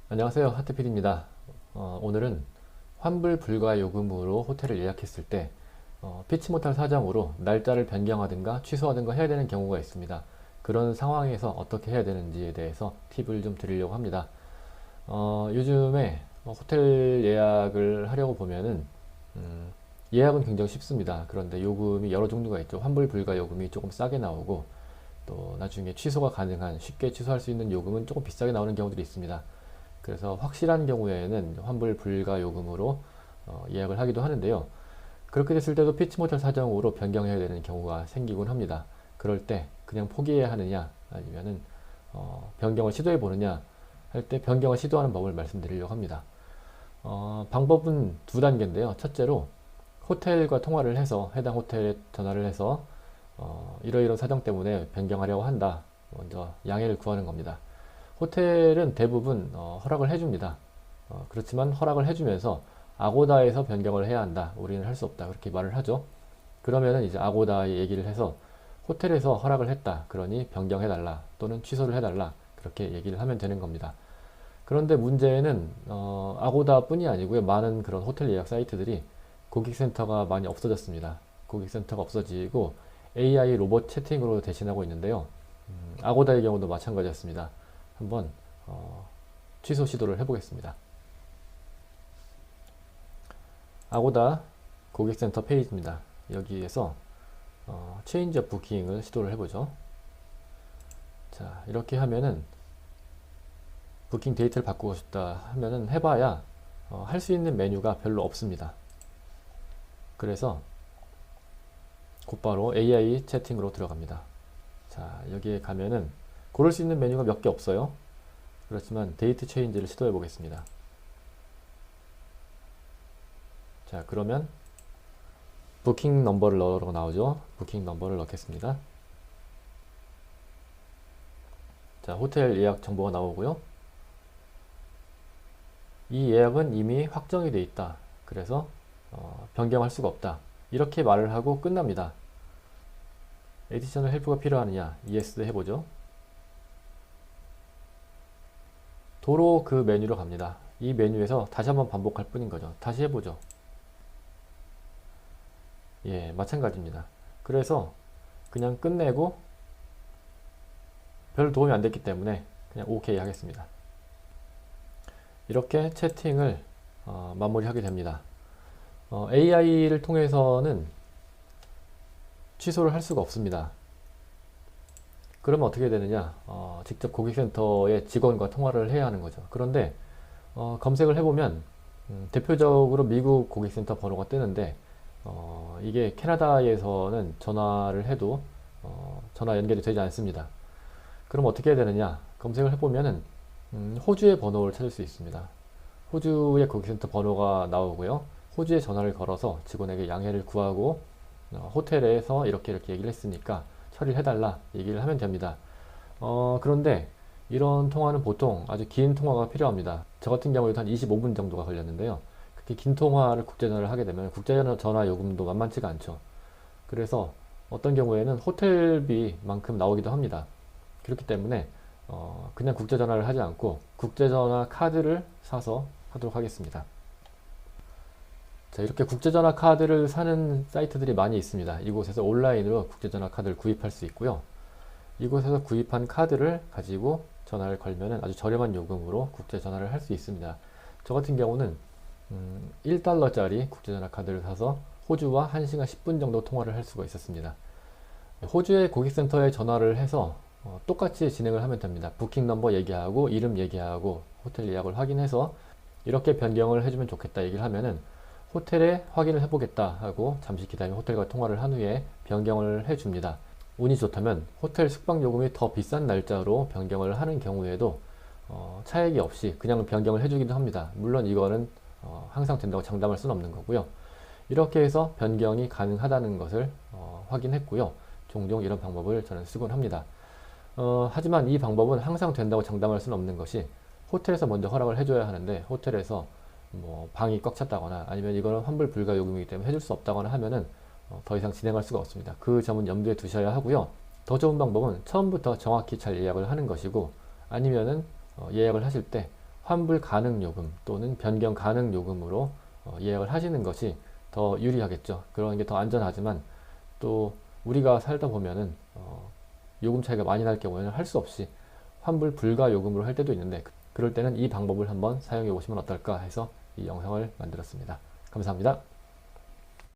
안녕하세요, 하트필입니다. 오늘은 환불 불가 요금으로 호텔을 예약했을 때 피치 못할 사정으로 날짜를 변경하든가 취소하든가 해야 되는 경우가 있습니다. 그런 상황에서 어떻게 해야 되는지에 대해서 팁을 좀 드리려고 합니다. 요즘에 호텔 예약을 하려고 보면은 예약은 굉장히 쉽습니다. 그런데 요금이 여러 종류가 있죠. 환불 불가 요금이 조금 싸게 나오고, 또 나중에 취소가 가능한, 쉽게 취소할 수 있는 요금은 조금 비싸게 나오는 경우들이 있습니다. 그래서 확실한 경우에는 환불 불가 요금으로 예약을 하기도 하는데요. 그렇게 됐을 때도 피치 못할 사정으로 변경해야 되는 경우가 생기곤 합니다. 그럴 때 그냥 포기해야 하느냐, 아니면은 변경을 시도해 보느냐 할 때 변경을 시도하는 법을 말씀드리려고 합니다. 방법은 두 단계인데요. 첫째로 호텔과 통화를 해서 해당 호텔에 전화를 해서 이러이러한 사정 때문에 변경하려고 한다, 먼저 양해를 구하는 겁니다. 호텔은 대부분 허락을 해줍니다. 그렇지만 허락을 해주면서 아고다에서 변경을 해야 한다, 우리는 할 수 없다, 그렇게 말을 하죠. 그러면은 이제 아고다에 얘기를 해서 호텔에서 허락을 했다, 그러니 변경해달라 또는 취소를 해달라, 그렇게 얘기를 하면 되는 겁니다. 그런데 문제는 아고다뿐이 아니고요, 많은 그런 호텔 예약 사이트들이 고객센터가 많이 없어졌습니다. 고객센터가 없어지고 AI 로봇 채팅으로 대신하고 있는데요. 아고다의 경우도 마찬가지였습니다. 한번 취소 시도를 해보겠습니다. 아고다 고객센터 페이지입니다. 여기에서 체인지 업 부킹을 시도를 해보죠. 자, 이렇게 하면은 부킹 데이트를 바꾸고 싶다 하면은 해봐야 할 수 있는 메뉴가 별로 없습니다. 그래서 곧바로 AI 채팅으로 들어갑니다. 자, 여기에 가면은 고를 수 있는 메뉴가 몇 개 없어요. 그렇지만 데이트 체인지를 시도해 보겠습니다. 자, 그러면 부킹 넘버를 넣으라고 나오죠. 부킹 넘버를 넣겠습니다. 자, 호텔 예약 정보가 나오고요. 이 예약은 이미 확정이 되어 있다, 그래서 변경할 수가 없다, 이렇게 말을 하고 끝납니다. 에디셔널 헬프가 필요하느냐, yes 해보죠. 도로 그 메뉴로 갑니다. 이 메뉴에서 다시 한번 반복할 뿐인 거죠. 다시 해보죠. 예, 마찬가지입니다. 그래서 그냥 끝내고 별 도움이 안 됐기 때문에 그냥 OK 하겠습니다. 이렇게 채팅을 마무리하게 됩니다. AI를 통해서는 취소를 할 수가 없습니다. 그러면 어떻게 되느냐, 직접 고객센터의 직원과 통화를 해야 하는 거죠. 그런데 검색을 해보면 대표적으로 미국 고객센터 번호가 뜨는데 이게 캐나다에서는 전화를 해도 전화 연결이 되지 않습니다. 그럼 어떻게 해야 되느냐, 검색을 해보면은 호주의 번호를 찾을 수 있습니다. 호주의 고객센터 번호가 나오고요. 호주에 전화를 걸어서 직원에게 양해를 구하고 호텔에서 이렇게 얘기를 했으니까 처리를 해달라 얘기를 하면 됩니다. 그런데 이런 통화는 보통 아주 긴 통화가 필요합니다. 저 같은 경우에도 한 25분 정도가 걸렸는데요. 그렇게 긴 통화를 국제전화를 하게 되면 국제전화 요금도 만만치가 않죠. 그래서 어떤 경우에는 호텔비만큼 나오기도 합니다. 그렇기 때문에 그냥 국제전화를 하지 않고 국제전화 카드를 사서 하도록 하겠습니다. 자, 이렇게 국제전화 카드를 사는 사이트들이 많이 있습니다. 이곳에서 온라인으로 국제전화 카드를 구입할 수 있고요. 이곳에서 구입한 카드를 가지고 전화를 걸면 아주 저렴한 요금으로 국제전화를 할 수 있습니다. 저 같은 경우는 1달러짜리 국제전화 카드를 사서 호주와 1시간 10분 정도 통화를 할 수가 있었습니다. 호주의 고객센터에 전화를 해서 똑같이 진행을 하면 됩니다. 부킹 넘버 얘기하고 이름 얘기하고 호텔 예약을 확인해서 이렇게 변경을 해주면 좋겠다 얘기를 하면은 호텔에 확인을 해보겠다 하고 잠시 기다리면 호텔과 통화를 한 후에 변경을 해줍니다. 운이 좋다면 호텔 숙박 요금이 더 비싼 날짜로 변경을 하는 경우에도 차액이 없이 그냥 변경을 해주기도 합니다. 물론 이거는 항상 된다고 장담할 수는 없는 거고요. 이렇게 해서 변경이 가능하다는 것을 확인했고요. 종종 이런 방법을 저는 쓰곤 합니다. 하지만 이 방법은 항상 된다고 장담할 수는 없는 것이, 호텔에서 먼저 허락을 해줘야 하는데 호텔에서 뭐 방이 꽉 찼다거나 아니면 이거는 환불 불가 요금이기 때문에 해줄 수 없다거나 하면은 더 이상 진행할 수가 없습니다. 그 점은 염두에 두셔야 하고요. 더 좋은 방법은 처음부터 정확히 잘 예약을 하는 것이고, 아니면은 예약을 하실 때 환불 가능 요금 또는 변경 가능 요금으로 예약을 하시는 것이 더 유리하겠죠. 그런 게 더 안전하지만 또 우리가 살다 보면은 요금 차이가 많이 날 경우에는 할 수 없이 환불 불가 요금으로 할 때도 있는데, 그럴 때는 이 방법을 한번 사용해 보시면 어떨까 해서 이 영상을 만들었습니다. 감사합니다.